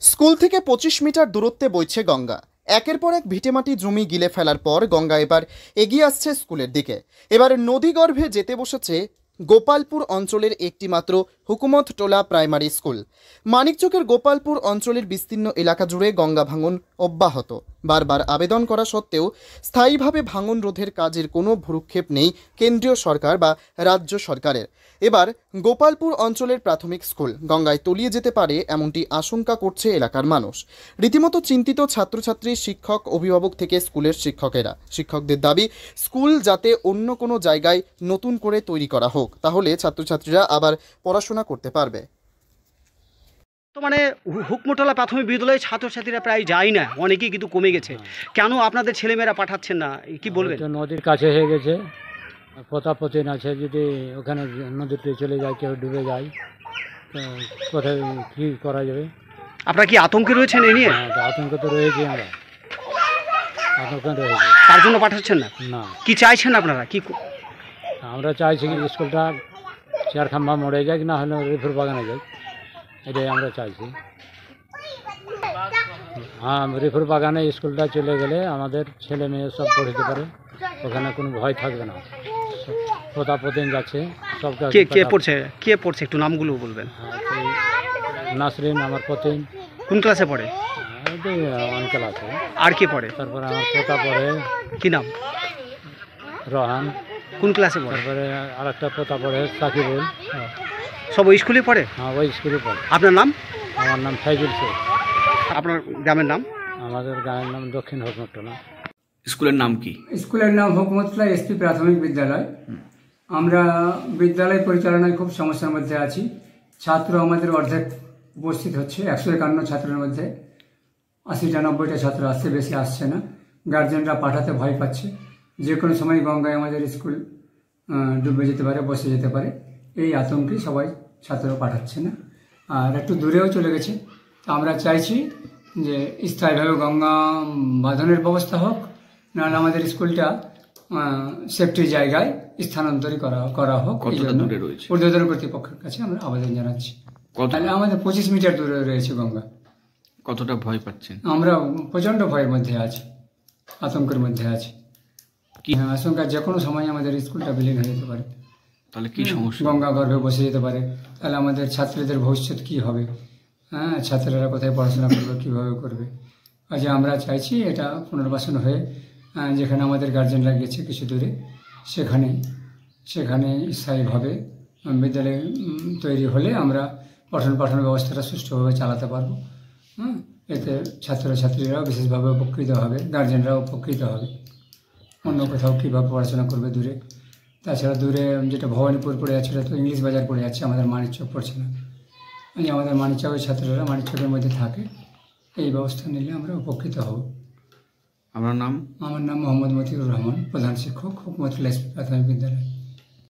School থেকে 25 metre দূরত্বে বইছে গঙ্গা। একের পর এক ভিটেমাটি জমি গিলে ফেলার পর গঙ্গা এবার এগিয়ে আসছে স্কুলের দিকে। এবার নদীগর্ভে যেতে বসেছে গোপালপুর অঞ্চলের একটি মাত্র হুকুমত টোলা প্রাইমারি স্কুল। মানিকচকের গোপালপুর অঞ্চলের বিস্তীর্ণ এলাকা জুড়ে গঙ্গা ভাঙন অব্যাহত। বারবার আবেদন করা সত্ত্বেও স্থায়ীভাবে ভাঙন রোধের কাজের কোনো ভ্রুক্ষেপ নেই কেন্দ্রীয় সরকার বা রাজ্য সরকারের। এবার গোপালপুর অঞ্চলের প্রাথমিক স্কুল গঙ্গায় তলিয়ে যেতে পারে এমনটি আশঙ্কা করছে এলাকার মানুষ। রীতিমতো চিন্তিত ছাত্রছাত্রী, শিক্ষক, অভিভাবক থেকে স্কুলের শিক্ষকদের দাবি স্কুল যাতে অন্য কোনো জায়গায় নতুন করে তৈরি করা হোক, তাহলে ছাত্রছাত্রীরা আবার পড়াশোনা করতে পারবে। তো মানে হুকমতলা প্রাথমিক বিদ্যালয়ে ছাত্রছাত্রীরা প্রায় যায় না, অনেকেই কিন্তু কমে গেছে। কেন আপনাদের ছেলেমেয়েরা পাঠাচ্ছেন না, কি বলবেন? নদীর কাছে হয়ে গেছে, পোতাপতিন আছে, যদি ওখানে নদীতে চলে যায়, কেউ ডুবে যায়, কোথায় কী করা যাবে? আপনারা কি আতঙ্কে রয়েছেন এ নিয়ে? আতঙ্ক তো রয়েছে, আমরা আতঙ্ক রয়েছে। তার জন্য পাঠাচ্ছেন না? না। কি চাইছেন আপনারা? কি আমরা চাইছি কি স্কুলটা চেয়ার খাম্বা মরে যাক, না হলে রিফুর বাগানে যাক, এটাই আমরা চাইছি। হ্যাঁ, রিফুর বাগানে স্কুলটা চলে গেলে আমাদের ছেলে মেয়ে সব পড়তে পারে, ওখানে কোনো ভয় থাকবে না। পোতাপতিন যাচ্ছে সব। কে পড়ছে একটু নামগুলো বলবেন? নাসরিন আমার পতিন। কোন ক্লাসে পড়ে? ওয়ান ক্লাসে। আর কে পড়ে? তারপরে আমার পোতা পড়ে। কি নাম? রহান। কোন ক্লাসে পড়ে? তারপরে আর একটা পোতা পড়ে সাকিবুল। সব ওই স্কুলে পড়ে? হ্যাঁ, ওই স্কুলে পড়ে। আপনার নাম? আমার নাম ফাইজুল শেখ। আপনার গ্রামের নাম? আমাদের গ্রামের নাম দক্ষিণ হুকমতলা। স্কুলের নাম কি? স্কুলের নাম হুকমতলা এসপি প্রাথমিক বিদ্যালয়। আমরা বিদ্যালয় পরিচালনায় খুব সমস্যার মধ্যে আছি। ছাত্র আমাদের অর্ধেক উপস্থিত হচ্ছে, 151 ছাত্রের মধ্যে 80-90টা ছাত্র আসছে, বেশি আসছে না। গার্জেনরা পাঠাতে ভয় পাচ্ছে, যে কোনো সময় গঙ্গায় আমাদের স্কুল ডুবে যেতে পারে, বসে যেতে পারে, এই আতঙ্কে সবাই ছাত্র পাঠাচ্ছে না। আর একটু দূরেও চলে গেছে। আমরা চাইছি যে স্থায়ীভাবে গঙ্গা বাঁধনের ব্যবস্থা হোক, নাহলে আমাদের স্কুলটা সেফটি জায়গায় স্থানান্তরিত করা হোক। ঊর্ধ্বতন কর্তৃপক্ষের কাছে আমরা আবেদন জানাচ্ছি। তাহলে আমাদের 25 মিটার দূরে রয়েছে গঙ্গা। কতটা ভয় পাচ্ছেন? আমরা প্রচণ্ড ভয়ের মধ্যে আছি, আতঙ্কের মধ্যে আছি। আশঙ্কা যে কোনো সময় আমাদের স্কুলটা বিলীন হয়ে যেতে পারে। তাহলে কি সমস্যা? গঙ্গা গর্ভে বসে যেতে পারে। তাহলে আমাদের ছাত্রীদের ভবিষ্যৎ কি হবে? হ্যাঁ, ছাত্রীরা কোথায় পড়াশোনা করবে, কীভাবে করবে? আজ আমরা চাইছি এটা পুনর্বাসন হয়ে যেখানে আমাদের গার্জেনরা গেছে কিছু দূরে, সেখানে স্থায়ীভাবে বিদ্যালয় তৈরি হলে আমরা পঠন পাঠন ব্যবস্থাটা সুষ্ঠুভাবে চালাতে পারবো। হ্যাঁ, এতে ছাত্রছাত্রীরাও বিশেষভাবে উপকৃত হবে, গার্জেনরাও উপকৃত হবে। অন্য কোথাও কীভাবে পড়াশোনা করবে দূরে? তাছাড়া দূরে যেটা ভবানীপুর পড়ে আছে, সেটা তো ইংলিশ বাজার পড়ে যাচ্ছে, আমাদের মানিকচক পড়ছে না। আমাদের মানিকচকের ছাত্ররা মানিকচকের মধ্যে থাকে, এই ব্যবস্থা নিলে আমরা উপকৃত হব। আমার নাম? আমার নাম মোহাম্মদ মতিউর রহমান, প্রধান শিক্ষক, হুকমতলা এসপি প্রাথমিক বিদ্যালয়।